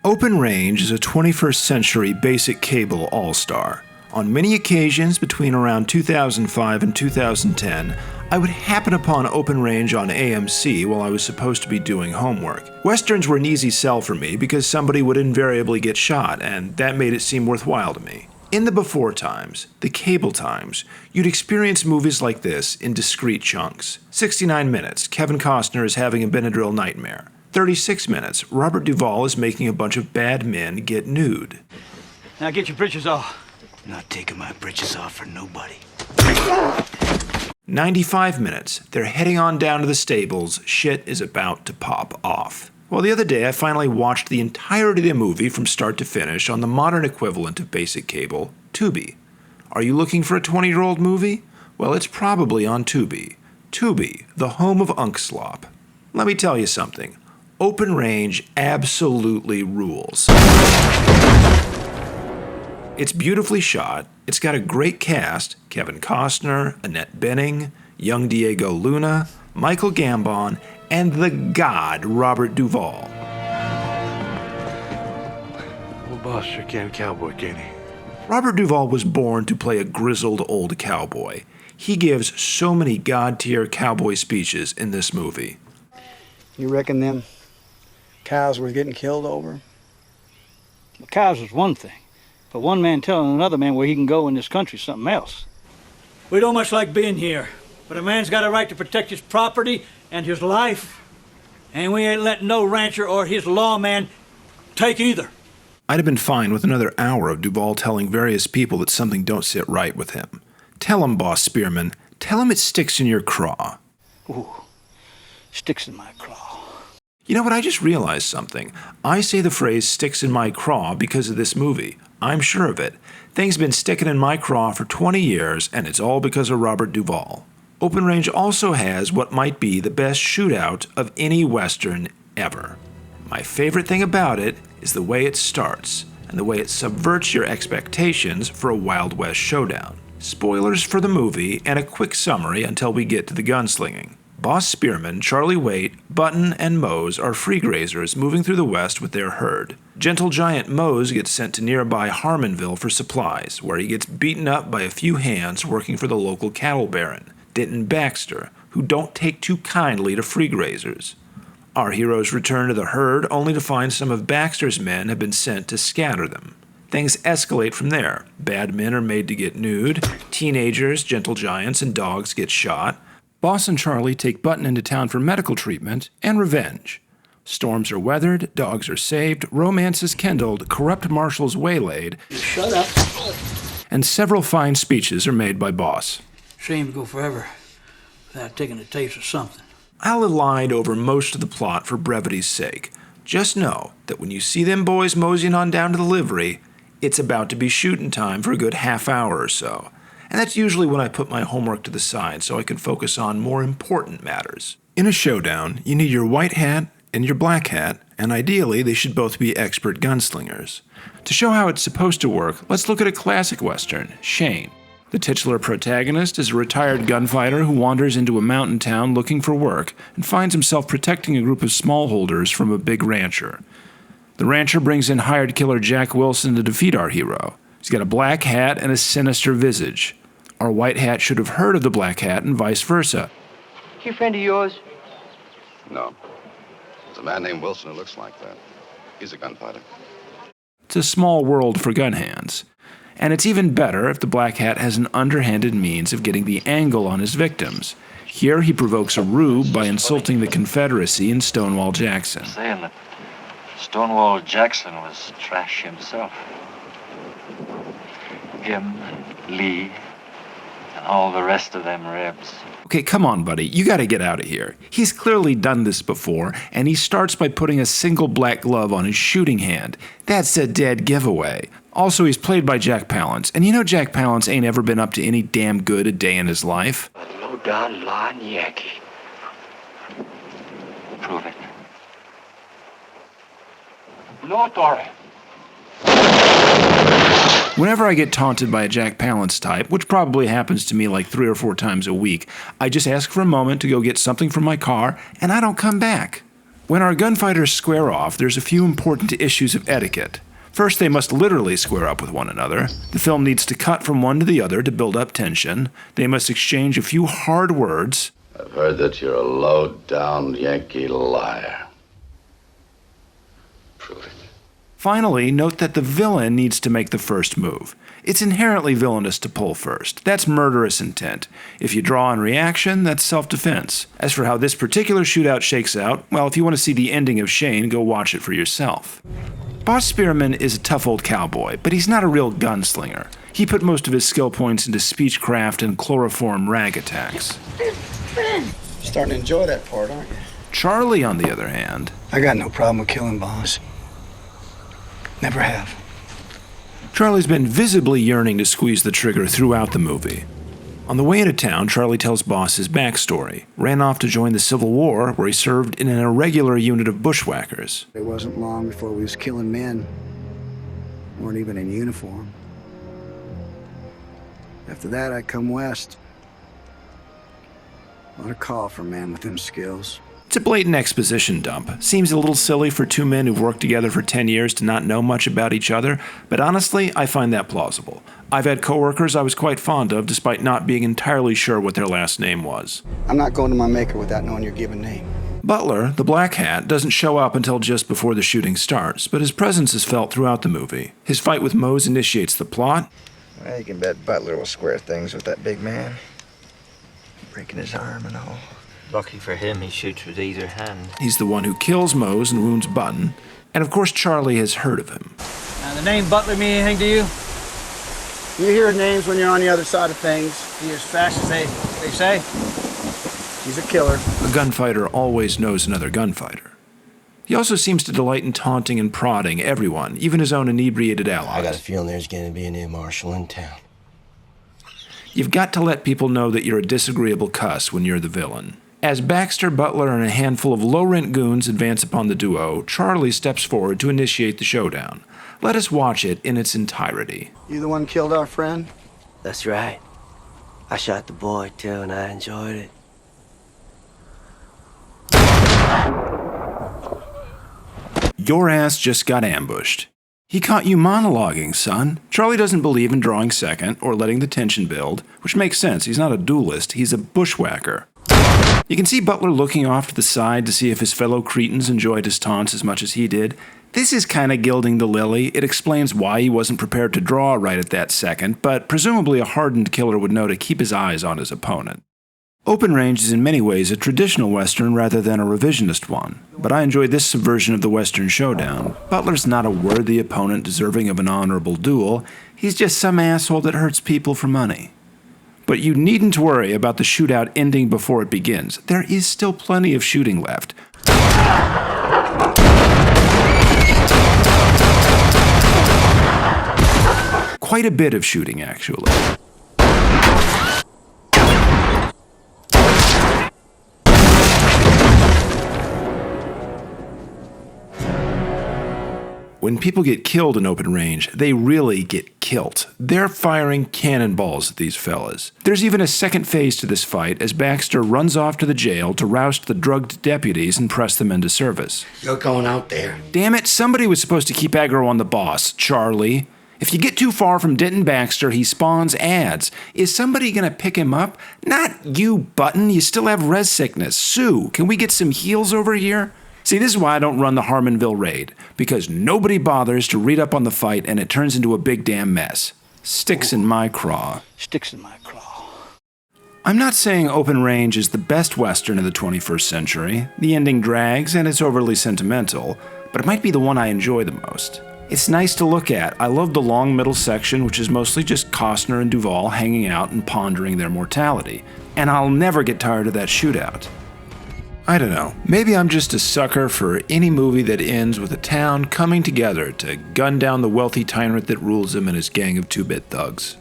Open Range is a 21st century basic cable all-star. On many occasions between around 2005 and 2010, I would happen upon Open Range on AMC while I was supposed to be doing homework. Westerns were an easy sell for me because somebody would invariably get shot, and that made it seem worthwhile to me. In the before times, the cable times, you'd experience movies like this in discrete chunks. 69 minutes, Kevin Costner is having a Benadryl nightmare. 36 minutes, Robert Duval is making a bunch of bad men get nude. Now get your britches off. I'm not taking my britches off for nobody. 95 minutes, they're heading on down to the stables, shit is about to pop off. Well, the other day I finally watched the entirety of the movie from start to finish on the modern equivalent of basic cable, Tubi. Are you looking for a 20-year-old movie? Well, it's probably on Tubi. Tubi, the home of Unkslop. Let me tell you something. Open Range absolutely rules. It's beautifully shot, it's got a great cast, Kevin Costner, Annette Bening, young Diego Luna, Michael Gambon, and the god Robert Duval. Well, boss sure can cowboy, can't he? Robert Duval was born to play a grizzled old cowboy. He gives so many god-tier cowboy speeches in this movie. You reckon them cows were getting killed over? The cows is one thing, but one man telling another man where he can go in this country is something else. We don't much like being here, but a man's got a right to protect his property and his life, and we ain't letting no rancher or his lawman take either. I'd have been fine with another hour of Duval telling various people that something don't sit right with him. Tell him, Boss Spearman. Tell him it sticks in your craw. Ooh, sticks in my craw. You know what, I just realized something. I say the phrase sticks in my craw because of this movie. I'm sure of it. Things been sticking in my craw for 20 years, and it's all because of Robert Duval. Open Range also has what might be the best shootout of any Western ever. My favorite thing about it is the way it starts, and the way it subverts your expectations for a Wild West showdown. Spoilers for the movie, and a quick summary until we get to the gunslinging. Boss Spearman, Charlie Waite, Button, and Mose are free grazers moving through the West with their herd. Gentle giant Mose gets sent to nearby Harmonville for supplies, where he gets beaten up by a few hands working for the local cattle baron, Denton Baxter, who don't take too kindly to free grazers. Our heroes return to the herd only to find some of Baxter's men have been sent to scatter them. Things escalate from there. Bad men are made to get nude, teenagers, gentle giants, and dogs get shot. Boss and Charlie take Button into town for medical treatment and revenge. Storms are weathered, dogs are saved, romance is kindled, corrupt marshals waylaid, Shut up. and several fine speeches are made by Boss. Shame to go forever without taking a taste of something. I'll elide over most of the plot for brevity's sake. Just know that when you see them boys moseying on down to the livery, it's about to be shooting time for a good half hour or so. And that's usually when I put my homework to the side so I can focus on more important matters. In a showdown, you need your white hat and your black hat, and ideally they should both be expert gunslingers. To show how it's supposed to work, let's look at a classic Western, Shane. The titular protagonist is a retired gunfighter who wanders into a mountain town looking for work and finds himself protecting a group of smallholders from a big rancher. The rancher brings in hired killer Jack Wilson to defeat our hero. He's got a black hat and a sinister visage. Our white hat should have heard of the black hat and vice versa. He a friend of yours? No. It's a man named Wilson who looks like that. He's a gunfighter. It's a small world for gun hands. And it's even better if the black hat has an underhanded means of getting the angle on his victims. Here he provokes a rube by insulting the Confederacy in Stonewall Jackson. Saying that Stonewall Jackson was trash himself. Him, Lee, and all the rest of them rebs. Okay, come on, buddy. You gotta get out of here. He's clearly done this before, and he starts by putting a single black glove on his shooting hand. That's a dead giveaway. Also, he's played by Jack Palance, and you know Jack Palance ain't ever been up to any damn good a day in his life. A low-down lying Yankee. Prove it. No, Dory. Whenever I get taunted by a Jack Palance type, which probably happens to me like 3 or 4 times a week, I just ask for a moment to go get something from my car, and I don't come back. When our gunfighters square off, there's a few important issues of etiquette. First, they must literally square up with one another. The film needs to cut from one to the other to build up tension. They must exchange a few hard words. I've heard that you're a low-down Yankee liar. Prove it. Finally, note that the villain needs to make the first move. It's inherently villainous to pull first. That's murderous intent. If you draw in reaction, that's self-defense. As for how this particular shootout shakes out, well, if you want to see the ending of Shane, go watch it for yourself. Boss Spearman is a tough old cowboy, but he's not a real gunslinger. He put most of his skill points into speechcraft and chloroform rag attacks. Starting to enjoy that part, aren't you? Charlie, on the other hand... I got no problem with killing Boss. Never have. Charlie's been visibly yearning to squeeze the trigger throughout the movie. On the way into town, Charlie tells Boss his backstory. Ran off to join the Civil War, where he served in an irregular unit of bushwhackers. It wasn't long before we was killing men. Weren't even in uniform. After that, I come west. What a call for a man with them skills. It's a blatant exposition dump. Seems a little silly for two men who've worked together for 10 years to not know much about each other, but honestly, I find that plausible. I've had coworkers I was quite fond of, despite not being entirely sure what their last name was. I'm not going to my maker without knowing your given name. Butler, the black hat, doesn't show up until just before the shooting starts, but his presence is felt throughout the movie. His fight with Mose initiates the plot. Well, you can bet Butler will square things with that big man. Breaking his arm and all. Lucky for him, he shoots with either hand. He's the one who kills Mose and wounds Button. And of course, Charlie has heard of him. Now, the name Butler mean anything to you? You hear names when you're on the other side of things. He as fast as they say? He's a killer. A gunfighter always knows another gunfighter. He also seems to delight in taunting and prodding everyone, even his own inebriated allies. I got a feeling there's going to be a new marshal in town. You've got to let people know that you're a disagreeable cuss when you're the villain. As Baxter, Butler, and a handful of low-rent goons advance upon the duo, Charlie steps forward to initiate the showdown. Let us watch it in its entirety. You the one killed our friend? That's right. I shot the boy, too, and I enjoyed it. Your ass just got ambushed. He caught you monologuing, son. Charlie doesn't believe in drawing second or letting the tension build, which makes sense. He's not a duelist, he's a bushwhacker. You can see Butler looking off to the side to see if his fellow cretins enjoyed his taunts as much as he did. This is kind of gilding the lily. It explains why he wasn't prepared to draw right at that second, but presumably a hardened killer would know to keep his eyes on his opponent. Open Range is in many ways a traditional Western rather than a revisionist one, but I enjoy this subversion of the Western showdown. Butler's not a worthy opponent deserving of an honorable duel. He's just some asshole that hurts people for money. But you needn't worry about the shootout ending before it begins. There is still plenty of shooting left. Quite a bit of shooting, actually. When people get killed in open range, they really get kilt. They're firing cannonballs at these fellas. There's even a second phase to this fight as Baxter runs off to the jail to roust the drugged deputies and press them into service. You're going out there. Damn it, somebody was supposed to keep aggro on the boss, Charlie. If you get too far from Denton Baxter, he spawns ads. Is somebody gonna pick him up? Not you, Button. You still have res sickness. Sue, can we get some heals over here? See, this is why I don't run the Harmonville raid, because nobody bothers to read up on the fight and it turns into a big damn mess. Sticks in my craw. Sticks in my craw. I'm not saying Open Range is the best Western of the 21st century. The ending drags and it's overly sentimental, but it might be the one I enjoy the most. It's nice to look at. I love the long middle section, which is mostly just Costner and Duval hanging out and pondering their mortality. And I'll never get tired of that shootout. I don't know, maybe I'm just a sucker for any movie that ends with a town coming together to gun down the wealthy tyrant that rules him and his gang of 2-bit thugs.